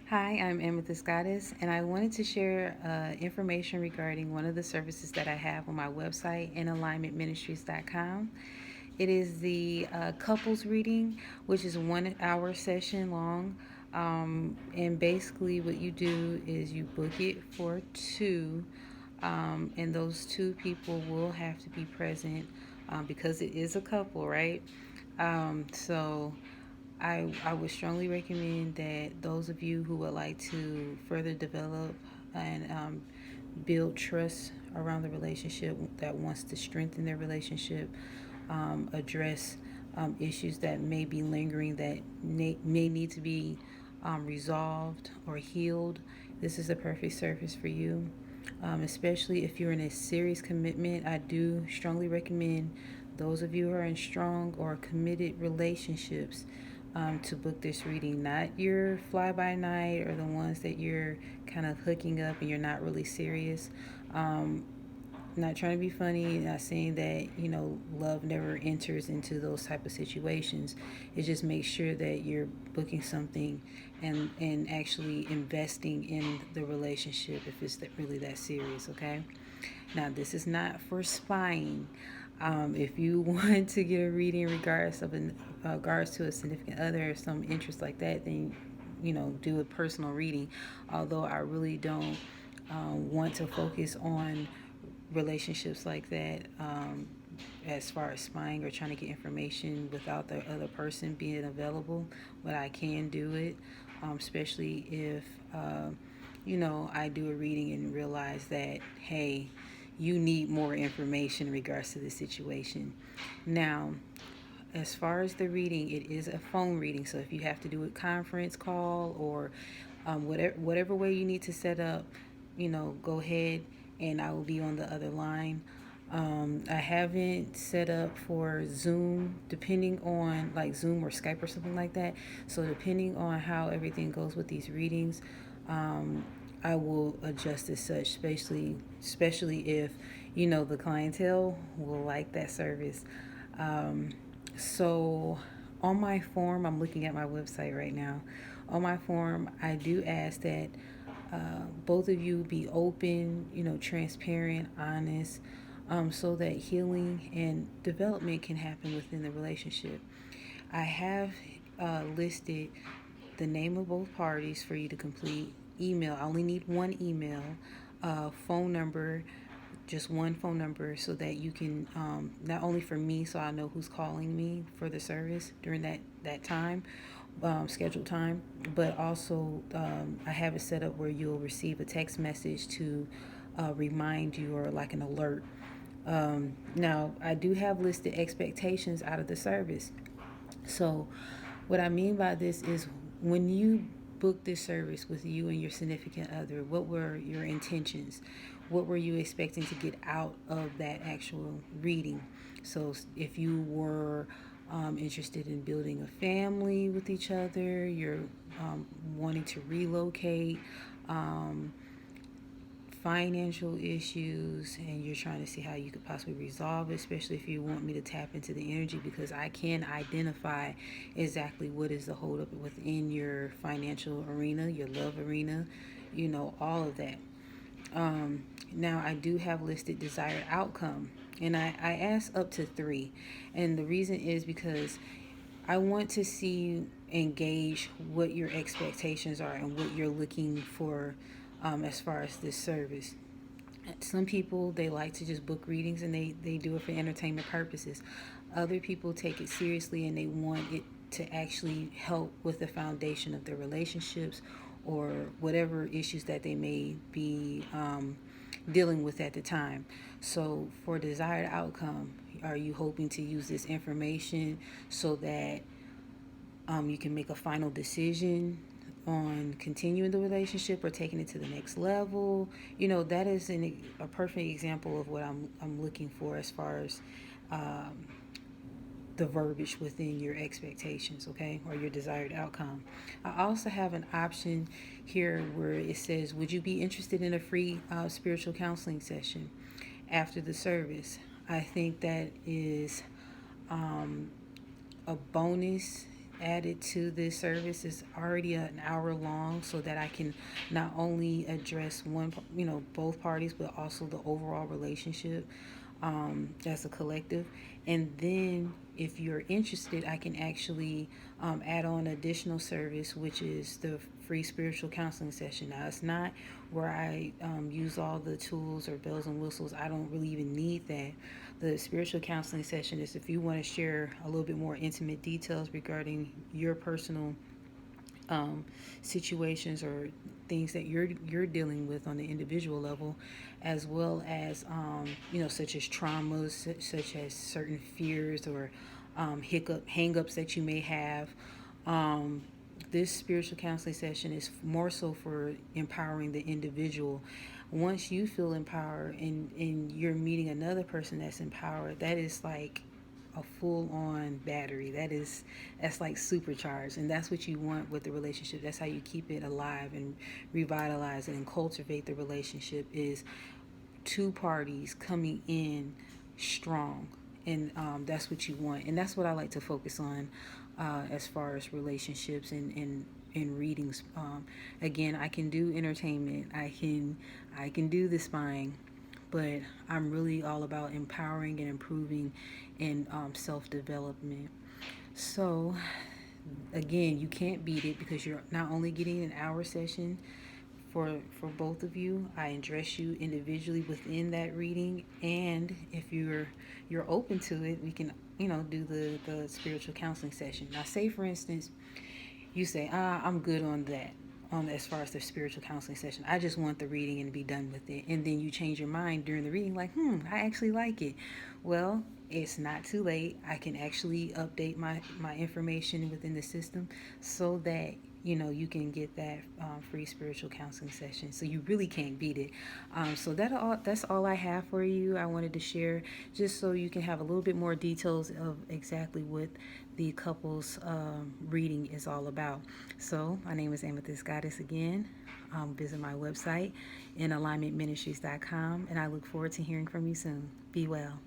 Hi, I'm Amethyst Goddess, and I wanted to share information regarding one of the services that I have on my website, InAlignmentMinistries.com. It is the couples reading, which is 1 hour session long. And basically, what you do is you book it for two, and those two people will have to be present because it is a couple, right? So I would strongly recommend that those of you who would like to further develop and build trust around the relationship, that wants to strengthen their relationship, address issues that may be lingering, that may need to be resolved or healed, this is the perfect service for you. Especially if you're in a serious commitment, I do strongly recommend those of you who are in strong or committed relationships to book this reading. Not your fly by night or the ones that you're kind of hooking up and you're not really serious. Not trying to be funny, not saying that love never enters into those type of situations. It just makes sure that you're booking something and actually investing in the relationship if it's really that serious. Okay, now this is not for spying. If you want to get a reading regards to a significant other or some interest like that, then do a personal reading. Although I really don't want to focus on relationships like that, as far as spying or trying to get information without the other person being available, but I can do it, especially if I do a reading and realize that, hey, you need more information in regards to the situation. Now, as far as the reading, it is a phone reading, so if you have to do a conference call or whatever way you need to set up, go ahead, and I will be on the other line. I haven't set up for Zoom, depending on like Zoom or Skype or something like that. So depending on how everything goes with these readings, I will adjust as such, especially if the clientele will like that service. So on my form, I'm looking at my website right now. On my form, I do ask that both of you be open, transparent, honest, so that healing and development can happen within the relationship. I have listed the name of both parties for you to complete. Email, I only need one email, phone number, just one phone number, so that you can, not only for me, so I know who's calling me for the service during that time, scheduled time, but also I have it set up where you'll receive a text message to remind you, or like an alert. Now, I do have listed expectations out of the service. So, what I mean by this is, when you book this service with you and your significant other, what were your intentions? What were you expecting to get out of that actual reading? So, if you were interested in building a family with each other, you're wanting to relocate, um, financial issues, and you're trying to see how you could possibly resolve it, especially if you want me to tap into the energy, because I can identify exactly what is the holdup within your financial arena, your love arena, all of that. Now, I do have listed desired outcome, and I asked up to three. And the reason is because I want to see and gauge what your expectations are and what you're looking for, as far as this service. Some people, they like to just book readings and they do it for entertainment purposes. Other people take it seriously and they want it to actually help with the foundation of their relationships or whatever issues that they may be dealing with at the time. So, for desired outcome, are you hoping to use this information so that you can make a final decision on continuing the relationship or taking it to the next level? That is a perfect example of what I'm looking for, as far as um, the verbiage within your expectations, okay, or your desired outcome. I also have an option here where it says, would you be interested in a free spiritual counseling session after the service? I think that is a bonus added to this service is already an hour long, so that I can not only address one, both parties, but also the overall relationship as a collective. And then, if you're interested, I can actually add on additional service, which is the free spiritual counseling session. Now, it's not where I use all the tools or bells and whistles. I don't really even need that. The spiritual counseling session is if you want to share a little bit more intimate details regarding your personal situations or things that you're dealing with on the individual level, as well as such as traumas, such as certain fears or hangups that you may have. Um, this spiritual counseling session is more so for empowering the individual. Once you feel empowered and you're meeting another person that's empowered, that is like a full-on battery. That's like supercharged, and that's what you want with the relationship. That's how you keep it alive and revitalize it and cultivate the relationship, is two parties coming in strong. And that's what you want, and that's what I like to focus on as far as relationships and readings. Again, I can do entertainment, I can do the spine, but I'm really all about empowering and improving and self-development. So again, you can't beat it, because you're not only getting an hour session for both of you. I address you individually within that reading, and if you're open to it, we can do the spiritual counseling session. Now, say for instance, you say, I'm good on that, on as far as the spiritual counseling session. I just want the reading and be done with it. And then you change your mind during the reading, like, I actually like it. Well, it's not too late. I can actually update my information within the system, so that you can get that free spiritual counseling session. So you really can't beat it. So that's all I have for you. I wanted to share, just so you can have a little bit more details of exactly what the couples reading is all about. So my name is Amethyst Goddess again. Visit my website, InAlignmentMinistries.com, and I look forward to hearing from you soon. Be well.